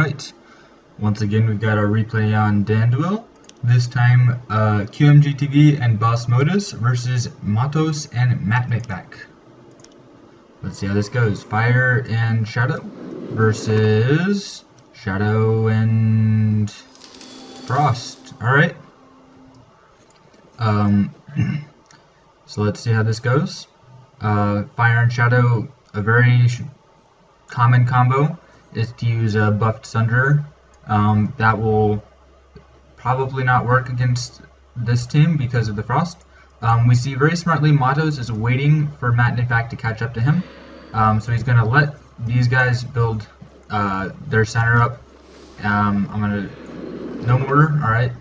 Alright, once again we've got our replay on Danduil. This time qmgtv and Boss Matos versus Matos and matmicback. Let's see how this goes. Fire and Shadow versus Shadow and Frost. Alright. So let's see how this goes. Fire and Shadow, a very common combo is to use a buffed Sunderer. That will probably not work against this team because of the Frost. We see very smartly Matos is waiting for matmicback to catch up to him. So he's going to let these guys build their center up. I'm going to... No mortar, alright.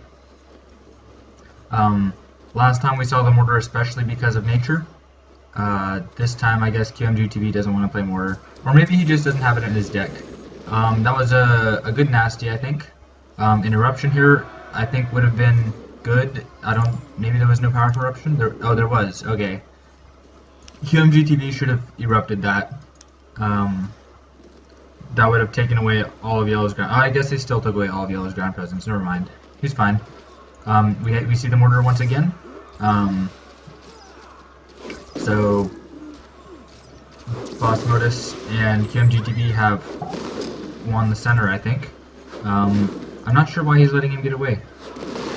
Last time we saw the mortar especially because of nature. This time I guess qmgtv doesn't want to play mortar. Or maybe he just doesn't have it in his deck. That was a good nasty, I think. An eruption here, I think, would have been good. Maybe there was no powerful eruption? There was, okay. qmgtv should have erupted that. That would have taken away all of Yellow's ground. I guess they still took away all of Yellow's ground presence, never mind. He's fine. We see the mortar once again. So Boss Matos and qmgtv have won the center, I think. I'm not sure why he's letting him get away,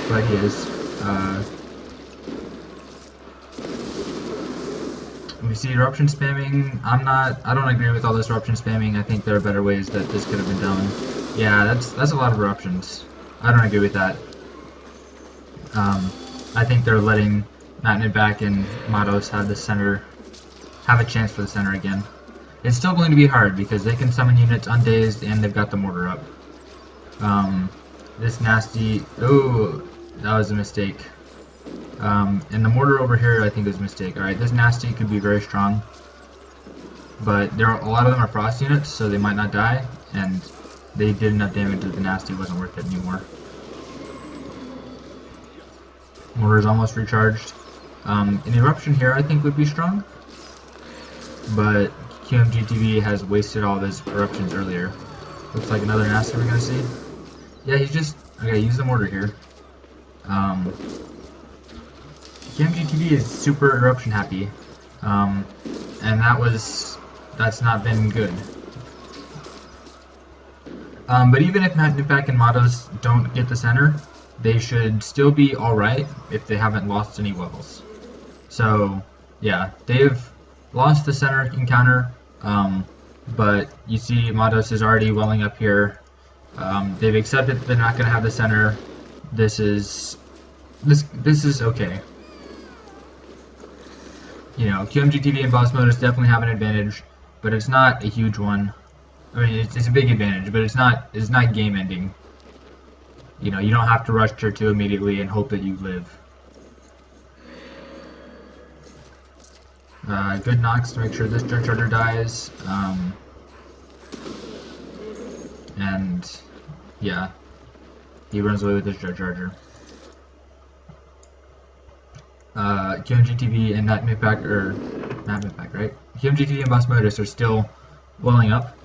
but he is. We see eruption spamming. I don't agree with all this eruption spamming. I think there are better ways that this could have been done. Yeah, that's a lot of eruptions. I don't agree with that. I think they're letting matmicback and Matos have a chance for the center again. It's still going to be hard because they can summon units undazed and they've got the mortar up. This nasty... Oh, that was a mistake. And the mortar over here I think was a mistake. Alright, this nasty could be very strong. But a lot of them are frost units, so they might not die. And they did enough damage that the nasty wasn't worth it anymore. Mortar is almost recharged. An eruption here I think would be strong. But qmgtv has wasted all of his eruptions earlier. Looks like another nasty we're gonna see. Yeah, he's just... Okay, use the mortar here. qmgtv is super eruption happy. And that's not been good. But even if matmicback and Matos don't get the center, they should still be alright if they haven't lost any wells. So, yeah, they've lost the center encounter, but you see Matos is already welling up here. They've accepted that they're not going to have the center. This is okay. You know, qmgtv and Boss Matos definitely have an advantage, but it's not a huge one. I mean, it's a big advantage, but it's not game ending. You know, you don't have to rush tier 2 immediately and hope that you live. Good knocks to make sure this Jet Charger dies. And yeah, he runs away with this Jet Charger. qmgtv and matmicback, right? qmgtv and Boss Matos are still welling up.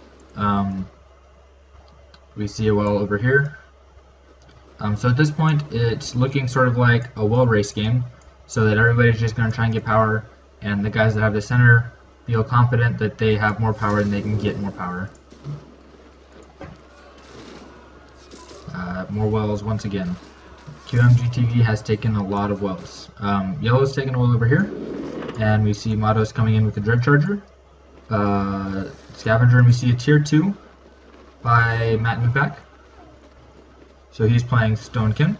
We see a well over here. So at this point, it's looking sort of like a well race game, so that everybody's just going to try and get power, and the guys that have the center feel confident that they have more power and they can get more power. More wells once again. qmgtv has taken a lot of wells. Yellow's taken a well over here, and we see Matos coming in with the Dread Charger. Scavenger, and we see a tier 2 by matmicback. So he's playing Stonekin.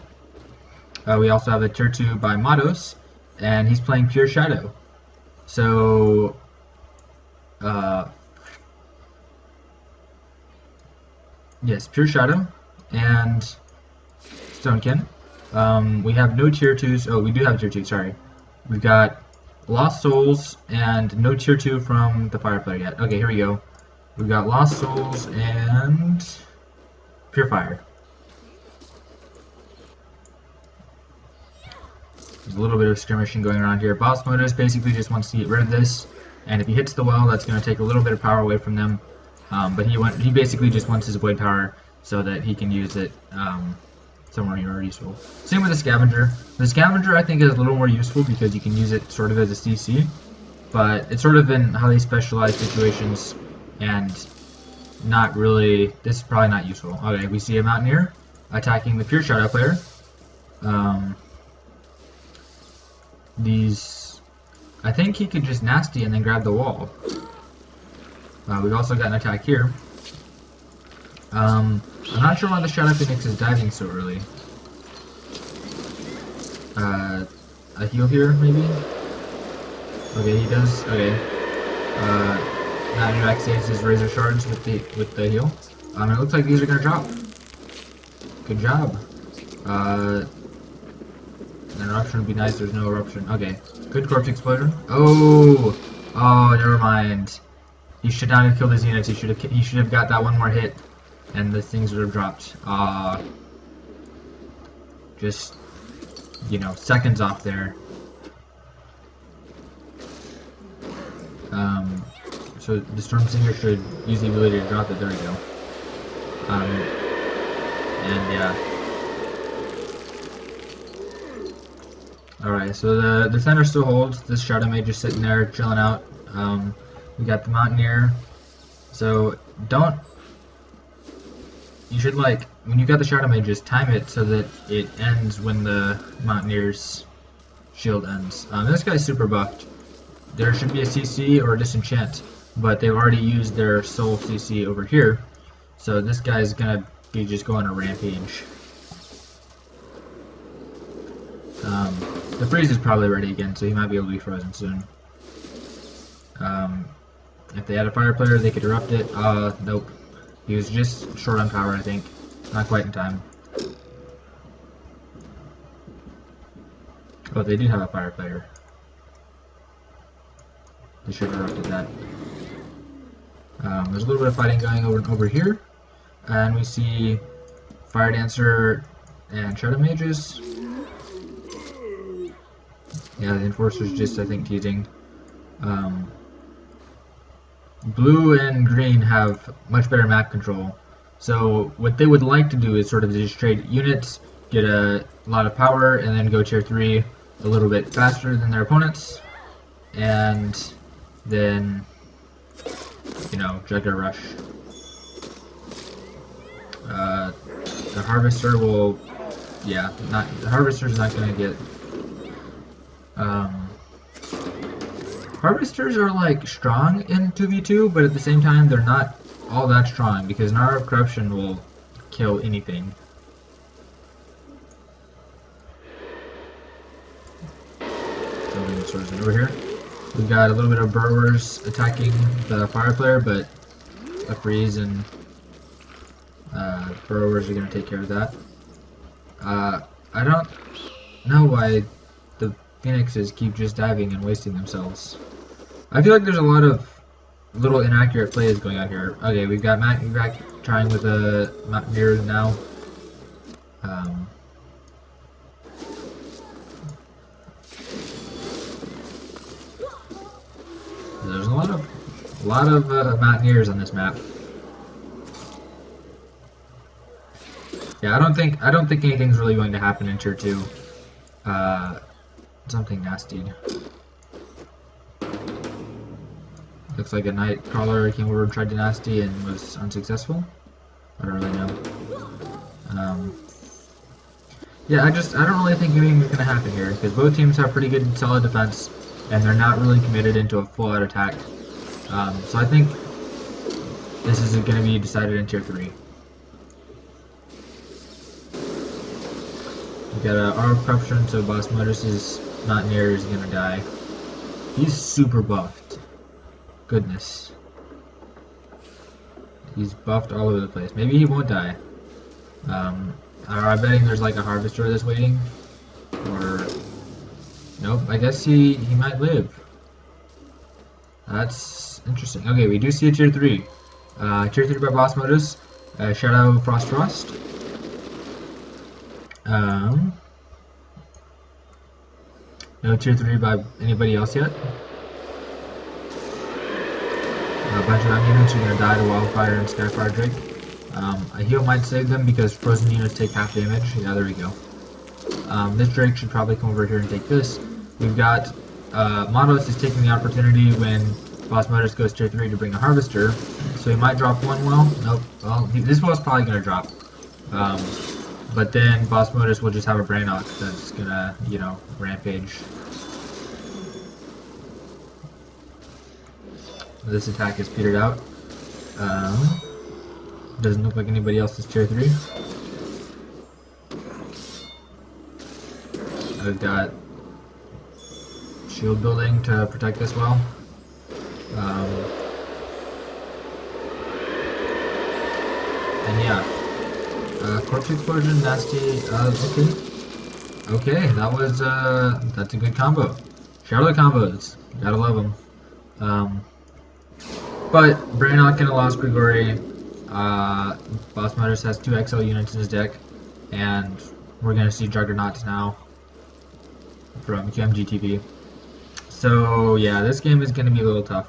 We also have a tier 2 by Matos, and he's playing Pure Shadow. So, yes, Pure Shadow and Stonekin. We have no tier 2s. Oh, we do have tier 2, sorry. We've got Lost Souls and no tier 2 from the Fire player yet. Okay, here we go. We've got Lost Souls and Pure Fire. There's a little bit of skirmishing going around here. Boss Matos basically just wants to get rid of this, and if he hits the well, that's going to take a little bit of power away from them. But he basically just wants his void power so that he can use it somewhere more useful. Same with the scavenger. The scavenger I think is a little more useful because you can use it sort of as a CC, but it's sort of in highly specialized situations and not really. This is probably not useful. Okay, we see a Mountaineer attacking the Pure Shadow player. I think he could just nasty and then grab the wall. We've also got an attack here. I'm not sure why the Shadow Phoenix is diving so early. A heal here, maybe? Okay, he does. Okay. matmicback saves his Razor Shards with the heal. It looks like these are gonna drop. Good job. An eruption would be nice. There's no eruption. Okay. Good corpse explosion. Oh, never mind. He should not have killed his units. He should have got that one more hit, and the things would have dropped. Just, you know, seconds off there. So the Stormsinger should use the ability to drop it. There we go. And yeah. Alright, so the defender still holds. This Shadow Mage is sitting there chilling out. We got the Mountaineer. So you should, like, when you got the Shadow Mage, just time it so that it ends when the Mountaineer's shield ends. This guy's super buffed. There should be a CC or a disenchant, but they've already used their soul CC over here. So this guy's gonna be just going a rampage. The freeze is probably ready again, so he might be able to be frozen soon. If they had a fire player, they could erupt it. Nope. He was just short on power, I think. Not quite in time. Oh, they did have a fire player. They should have erupted that. There's a little bit of fighting going over here. And we see Fire Dancer and Shadow Mages. Yeah, the Enforcer's just, I think, teasing. Blue and green have much better map control. So what they would like to do is sort of just trade units, get a lot of power, and then go tier 3 a little bit faster than their opponents. And then, you know, Juggler Rush. The Harvester will, yeah, the Harvester's not going to get, Harvesters are, like, strong in 2v2, but at the same time, they're not all that strong, because Gnarl of Corruption will kill anything. Something sort of over here. We've got a little bit of Burrowers attacking the fire player, but a freeze and Burrowers are going to take care of that. I don't know why the Phoenixes keep just diving and wasting themselves. I feel like there's a lot of little inaccurate plays going on here. Okay, we've got matmicback trying with a Mountaineer now. There's a lot of Mountaineers on this map. Yeah, I don't think anything's really going to happen in tier 2. Something nasty. Looks like a Nightcrawler came over and tried to nasty and was unsuccessful. I don't really know. Yeah, I don't really think anything's gonna happen here because both teams have pretty good solid defense and they're not really committed into a full-out attack. So I think this is gonna be decided in tier 3. We got a Aura of Corruption, so Boss Matos' Mountaineer is gonna die. He's super buffed. Goodness. He's buffed all over the place. Maybe he won't die. I'm betting there's like a Harvester that's waiting. Or... nope, I guess he might live. That's interesting. Okay, we do see a tier 3. Tier 3 by Boss Matos. Shadow Frost. No tier 3 by anybody else yet. A bunch of units are going to die to Wildfire and Skyfire Drake. A heal might save them because frozen units take half damage. Yeah, there we go. This Drake should probably come over here and take this. We've got Matos is taking the opportunity when Boss Matos goes tier 3 to bring a Harvester. So he might drop one well. Nope. Well, this well's probably going to drop. But then Boss Matos will just have a Brainock that's going to, you know, rampage. This attack is petered out. Doesn't look like anybody else is tier 3. I've got shield building to protect this well. And yeah, corpse explosion, nasty. Okay, that was that's a good combo. Charlotte combos, gotta love them. But Brainock and a Lost Grigori. Boss Matos has 2 XL units in his deck, and we're gonna see Juggernauts now from qmgtv. So yeah, this game is gonna be a little tough.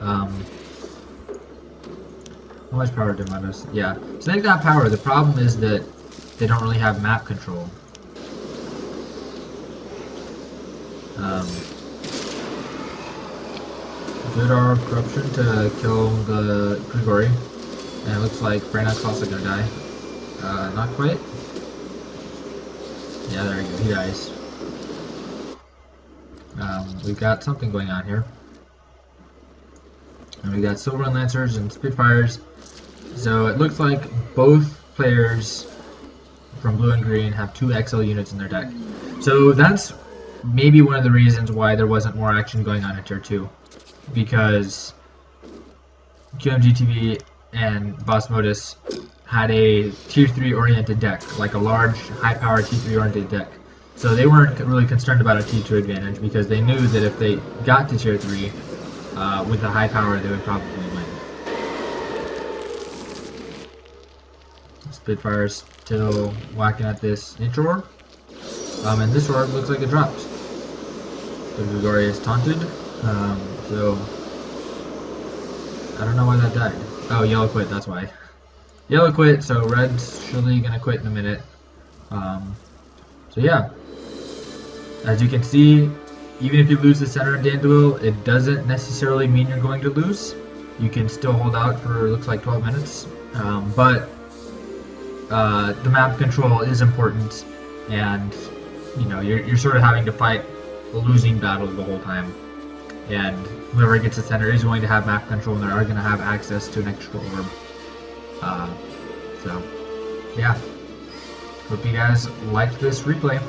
How much power did Matos? Yeah, so they've got power. The problem is that they don't really have map control. Good R corruption to kill the Grigori, and it looks like Brainock's also gonna die. Not quite. Yeah, there we go. He dies. We've got something going on here. And we got Silver Lancers and Spitfires. So it looks like both players from blue and green have 2 XL units in their deck. So that's maybe one of the reasons why there wasn't more action going on in tier 2. Because qmgtv and Boss Matos had a tier 3 oriented deck, like a large, high power tier 3 oriented deck. So they weren't really concerned about a tier 2 advantage because they knew that if they got to tier 3 with the high power, they would probably win. Spitfire's still whacking at this Nature Orb. And this orb looks like it dropped. The Grigori is taunted. So I don't know why that died. Oh, yellow quit, that's why. Yellow quit, so red's surely gonna quit in a minute. So yeah, as you can see, even if you lose the center of Danduil, it doesn't necessarily mean you're going to lose. You can still hold out for, looks like 12 minutes. But the map control is important, and you know, you're sort of having to fight a losing battle the whole time. And whoever gets the center is going to have map control, and they are going to have access to an extra orb. So, yeah. Hope you guys liked this replay.